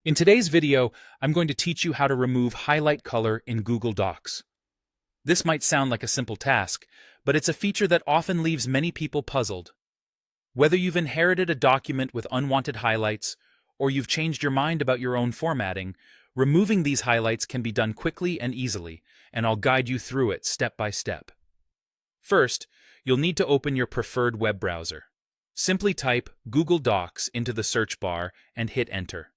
In today's video, I'm going to teach you how to remove highlight color in Google Docs. This might sound like a simple task, but it's a feature that often leaves many people puzzled. Whether you've inherited a document with unwanted highlights, or you've changed your mind about your own formatting, removing these highlights can be done quickly and easily, and I'll guide you through it step by step. First, you'll need to open your preferred web browser. Simply type Google Docs into the search bar and hit Enter.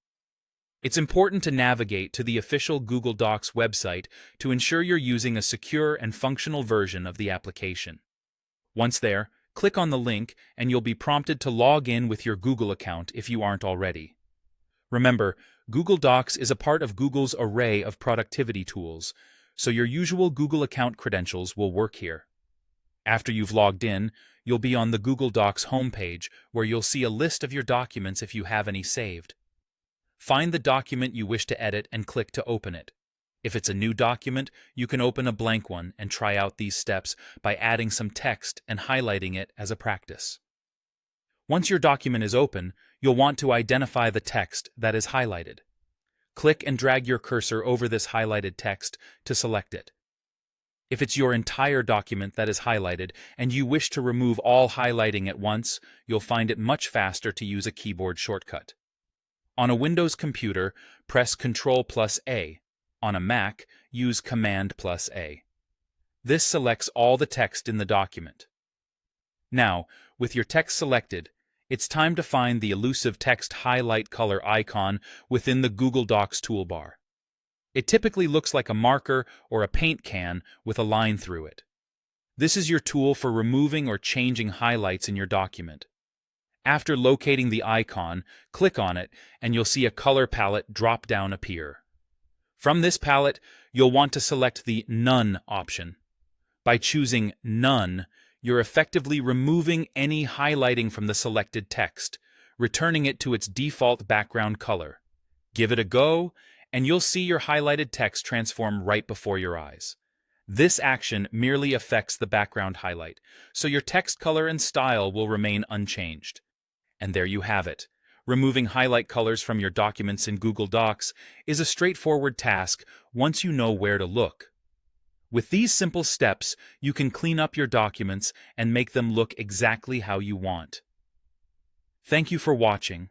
It's important to navigate to the official Google Docs website to ensure you're using a secure and functional version of the application. Once there, click on the link and you'll be prompted to log in with your Google account if you aren't already. Remember, Google Docs is a part of Google's array of productivity tools, so your usual Google account credentials will work here. After you've logged in, you'll be on the Google Docs homepage where you'll see a list of your documents if you have any saved. Find the document you wish to edit and click to open it. If it's a new document, you can open a blank one and try out these steps by adding some text and highlighting it as a practice. Once your document is open, you'll want to identify the text that is highlighted. Click and drag your cursor over this highlighted text to select it. If it's your entire document that is highlighted and you wish to remove all highlighting at once, you'll find it much faster to use a keyboard shortcut. On a Windows computer, press Ctrl+A. On a Mac, use Command+A. This selects all the text in the document. Now, with your text selected, it's time to find the elusive text highlight color icon within the Google Docs toolbar. It typically looks like a marker or a paint can with a line through it. This is your tool for removing or changing highlights in your document. After locating the icon, click on it and you'll see a color palette drop-down appear. From this palette, you'll want to select the None option. By choosing None, you're effectively removing any highlighting from the selected text, returning it to its default background color. Give it a go, and you'll see your highlighted text transform right before your eyes. This action merely affects the background highlight, so your text color and style will remain unchanged. And there you have it. Removing highlight colors from your documents in Google Docs is a straightforward task once you know where to look. With these simple steps, you can clean up your documents and make them look exactly how you want. Thank you for watching.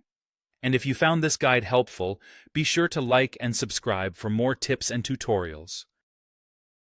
And if you found this guide helpful, be sure to like and subscribe for more tips and tutorials.